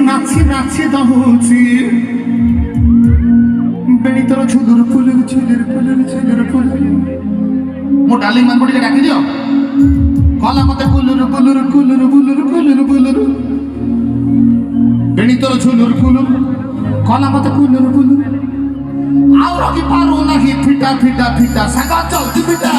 ନାଚି ନାଚି ଦଉଛି ବେଣୀ ତୋର ଝୁଲୁର ଫୁଲୁର ଝୁଲୁର ଫୁଲୁର ଝୁଲୁର ଫୁଲୁର ମୋ ଡାର୍ଲିଂ ମାନଙ୍କୁ ଟିକେ ଡାକି ଦିଅ କଲା ମତେ କୁଲୁର କୁଲୁର କୁଲୁର କୁଲୁର କୁଲୁର କୁଲୁର ବେଣୀ ତୋର ଝୁଲୁର ଫୁଲୁର କଲା ମତେ କୁଲୁର କୁଲୁର ଆଉ ରଖି ପାରୁ ନାହିଁ ଫିଟା ଫିଟା ଫିଟା ସାଙ୍ଗ ଚଲତି ଫିଟା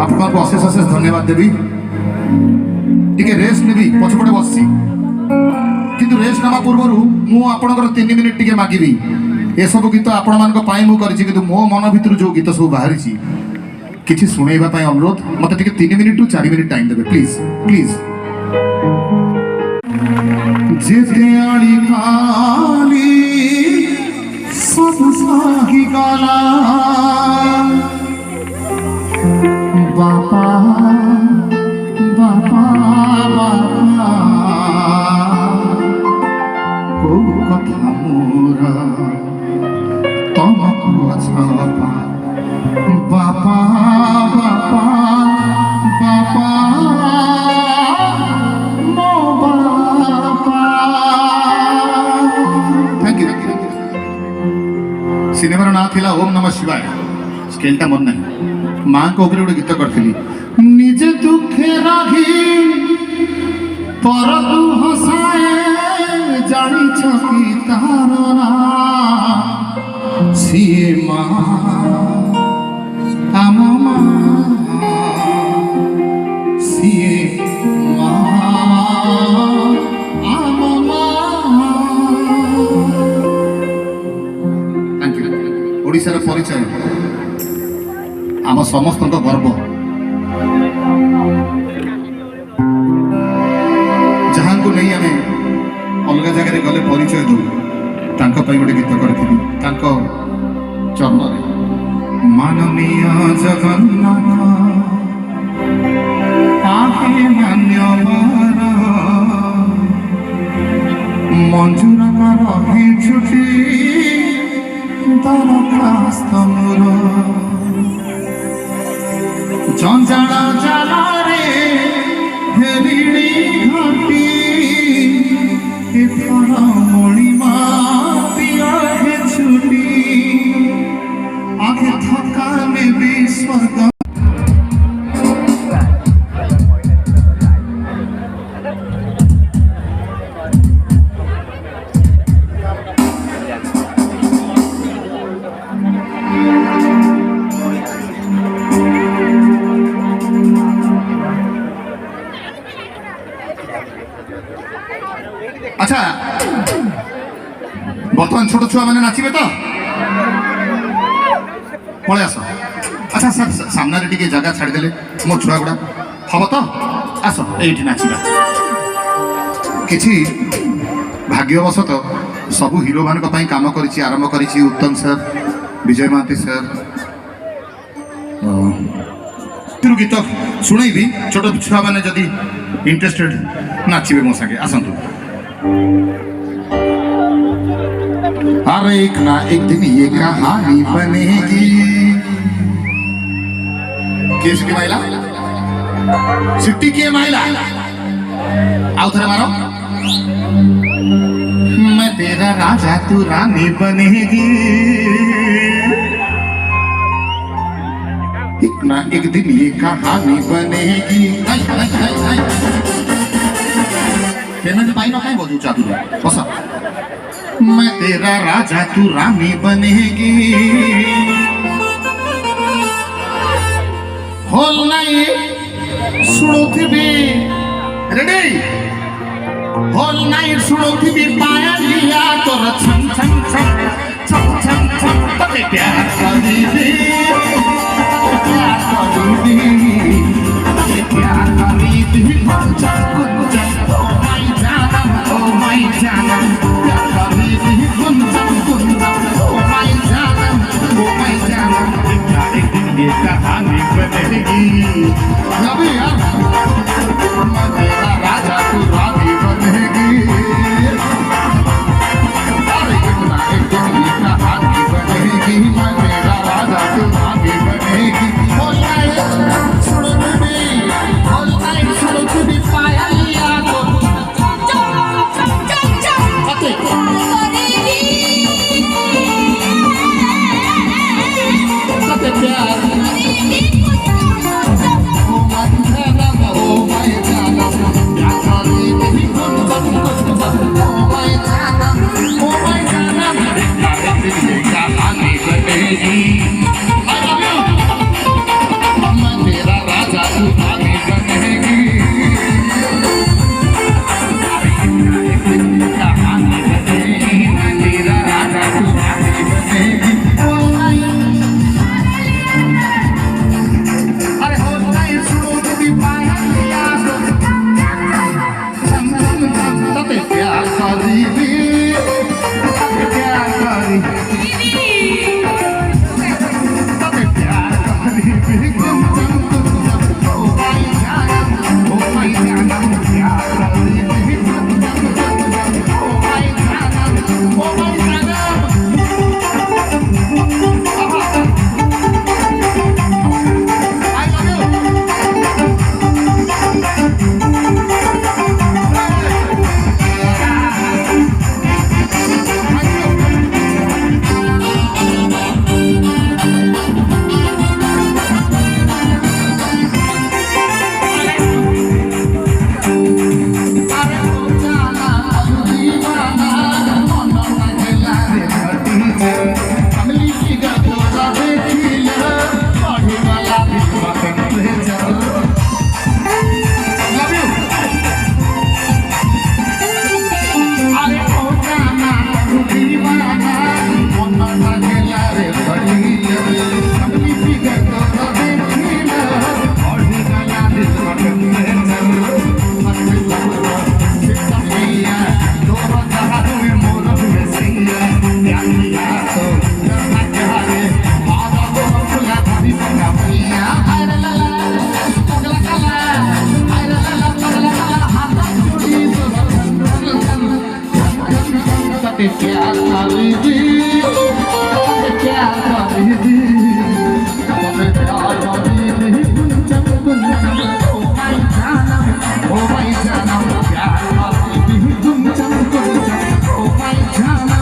आपको अशेष अशेष धन्यवाद देवी टिके रेस्ट नेबी पछपटे बसছি কিন্তু রেস্ট নেওয়া পূর্বরু মু আপনাদের 3 মিনিট টিকে মাগিবি এসব গীত আপন মানক পাই মু করিছি কিন্তু মো মন ভিতর যে গীত সব বাহারিছি কিছু শুনাইবা পাই অনুরোধ মতে টিকে 3 মিনিট টু 4 মিনিট টাইম দেবে প্লিজ প্লিজ যেতে আড়ি খালি সব সাহি গালা বাবা বাবা বাবা কো কথা মোরা তমকু ছাপা বাবা বাবা বাবা মো বাবা। Thank you. ना थिला ओम नमः शिवाय स्केलटा मन नहीं माँ को उपरे गोटे गीत करथिली निजे दुखे रागी पर तू हसाए जानी छकी तारा सिए माँ आम माँ सिए ओडिशार परिचय आम समस्त गर्व जहाँ को नहीं आम अलग जगह गले परिचय दू गोटे गीत करी चरण माननीय जगन्नाथ आहे मान्यवर मंजूर रहे छुट्टी दरखास्त मोर जंजाला जाला रे हेरिणी घाटी एथर मणिमा दिया है छुट्टी आगे थका में भी स्वर्ग अच्छा बर्तमान छोट छुआ मैंने नाचे तो पलि आस अच्छा सामने टे जगह छाड़देले मो छुआ गुड़ा हम तो आस ये नाचा कि भाग्यवशत सब हिरो मान कम कर आरंभ कर उत्तम सर विजय महांती सर गीत शुणेबी छोट छुआ मैंने जदि इंटरेस्टेड नाचे मो सागे आसतु अरे एक ना एक दिन ये कहानी बनेगी केस की महिला सिटी की महिला आओ थोड़े मारो मैं तेरा राजा तू रानी बनेगी एक ना एक दिन ये कहानी बनेगी पेमेंट पाई ना कहीं बोलूं चाहती हूँ बस मैं तेरा राजा तू रानी बनेगी होल नाइट सुनोथिबी रेडी होल नाइट सुनोथिबी पाया लिया तोर छम छम छम छम छम छम तके प्यार करीबी प्यार करीबी कुंजन कुंजन ओ माय जानम प्यार करीबी कुंजन कुंजन ओ माय जानम एक दिन ये कहानी बनेगी अभी यार मैं तेरा राजा तू रानी बनेगी अरे एक दिन ये कहानी बनेगी मैं तेरा राजा तू रानी बनेगी सुन तते प्यार करिबी प्यार करिबी तते प्यार करिबी कुंचम कुंचम ओ माय जानम प्यार करिबी कुंचम कुंचम ओ माय जानम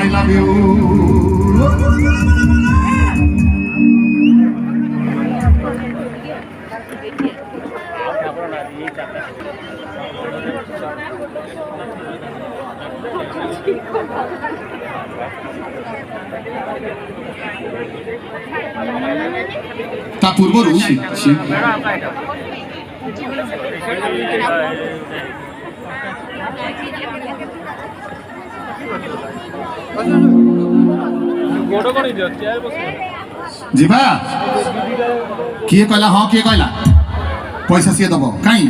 I love you. ତା ପୂର୍ବରୁ ଯିବା କିଏ କହିଲା ହଁ କିଏ କହିଲା ପଇସା ସିଏ ଦବ କାଇଁ